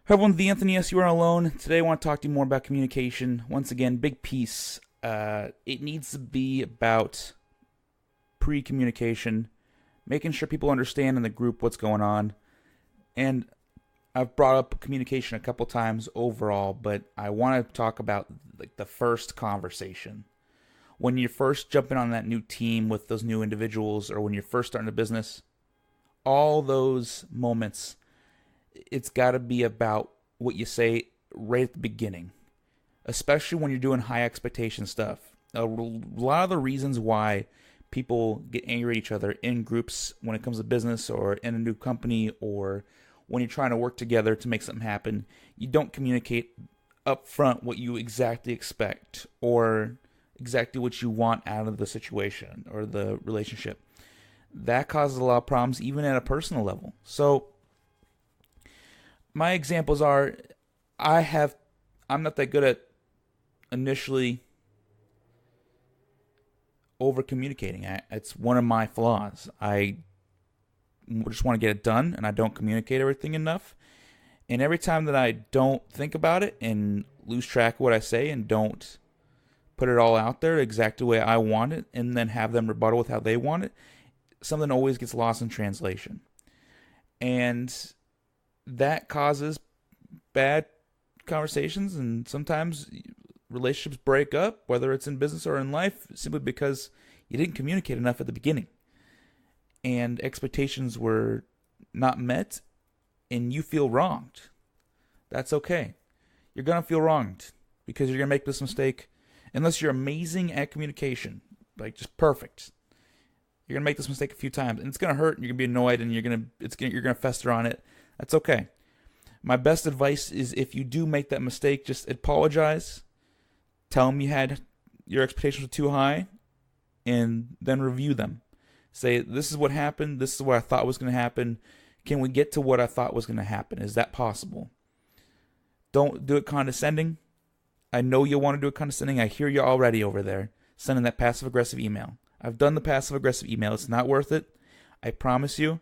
Hi everyone, the Anthony S. You are alone. Today I want to talk to you more about communication. Once again, big piece. It needs to be about pre-communication, making sure people understand in the group what's going on. And I've brought up communication a couple times overall, but I want to talk about like the first conversation. When you're first jumping on that new team with those new individuals, or when you're first starting a business, all those moments, it's got to be about what you say right at the beginning, especially when you're doing high expectation stuff. A lot of the reasons why people get angry at each other in groups when it comes to business or in a new company or when you're trying to work together to make something happen, you don't communicate up front what you exactly expect or exactly what you want out of the situation or the relationship. That causes a lot of problems even at a personal level. So my examples are I'm not that good at initially over communicating. It's one of my flaws. I just want to get it done and I don't communicate everything enough. And every time that I don't think about it and lose track of what I say and don't put it all out there exactly the way I want it and then have them rebuttal with how they want it, something always gets lost in translation. And that causes bad conversations, and sometimes relationships break up, whether it's in business or in life, simply because you didn't communicate enough at the beginning and expectations were not met and you feel wronged. That's okay. You're going to feel wronged because you're going to make this mistake unless you're amazing at communication, like just perfect. You're going to make this mistake a few times and it's going to hurt and you're going to be annoyed and you're going to fester on it. That's okay. My best advice is if you do make that mistake, just apologize. Tell them your expectations were too high, and then review them. Say, this is what happened. This is what I thought was going to happen. Can we get to what I thought was going to happen? Is that possible? Don't do it condescending. I know you want to do it condescending. I hear you already over there sending that passive-aggressive email. I've done the passive-aggressive email. It's not worth it. I promise you.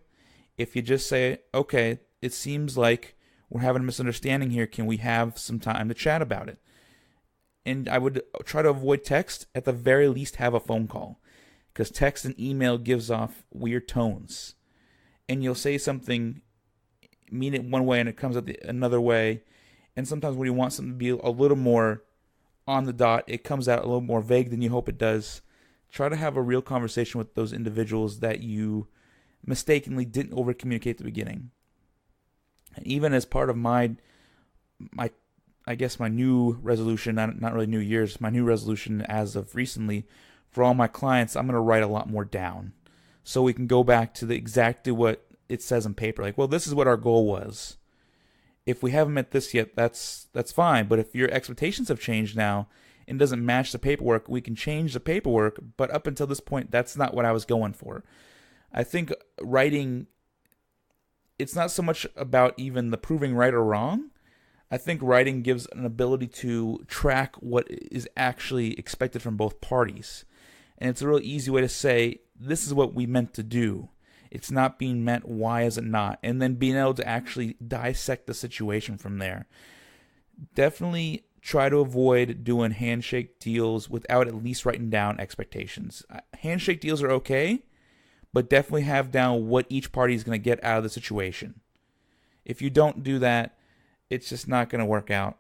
If you just say, okay, it seems like we're having a misunderstanding here. Can we have some time to chat about it? And I would try to avoid text. At the very least, have a phone call. Because text and email gives off weird tones. And you'll say something, mean it one way, and it comes out another way. And sometimes when you want something to be a little more on the dot, it comes out a little more vague than you hope it does. Try to have a real conversation with those individuals that you mistakenly didn't over communicate at the beginning. And even as part of my I guess my new resolution, not really New Year's, my new resolution as of recently, for all my clients, I'm going to write a lot more down. So we can go back to exactly what it says on paper. Like, well, this is what our goal was. If we haven't met this yet, that's fine. But if your expectations have changed now and doesn't match the paperwork, we can change the paperwork. But up until this point, that's not what I was going for. I think writing, it's not so much about even the proving right or wrong. I think writing gives an ability to track what is actually expected from both parties. And it's a real easy way to say, this is what we meant to do. It's not being meant, why is it not? And then being able to actually dissect the situation from there. Definitely try to avoid doing handshake deals without at least writing down expectations. Handshake deals are okay, but definitely have down what each party is going to get out of the situation. If you don't do that, it's just not going to work out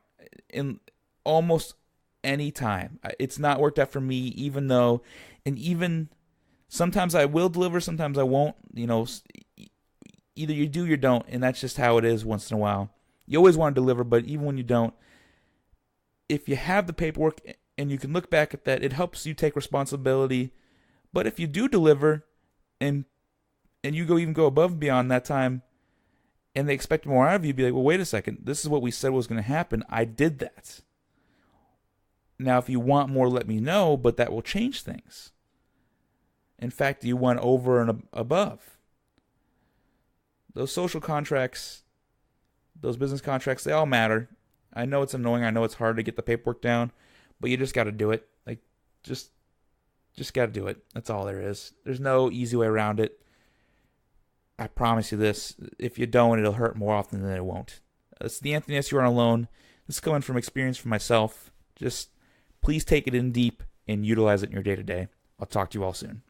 in almost any time. It's not worked out for me, even sometimes I will deliver, sometimes I won't. Either you do or you don't, and that's just how it is once in a while. You always want to deliver, but even when you don't, if you have the paperwork and you can look back at that, it helps you take responsibility. But if you do deliver and you go above and beyond that time, and they expect more out of you, be like, well, wait a second. This is what we said was going to happen. I did that. Now, if you want more, let me know, but that will change things. In fact, you went over and above. Those social contracts, those business contracts, they all matter. I know it's annoying. I know it's hard to get the paperwork down, but you just got to do it. Like, just got to do it. That's all there is. There's no easy way around it. I promise you this, if you don't, it'll hurt more often than it won't. It's the Anthony S. You Aren't Alone. This is coming from experience for myself. Just please take it in deep and utilize it in your day to day. I'll talk to you all soon.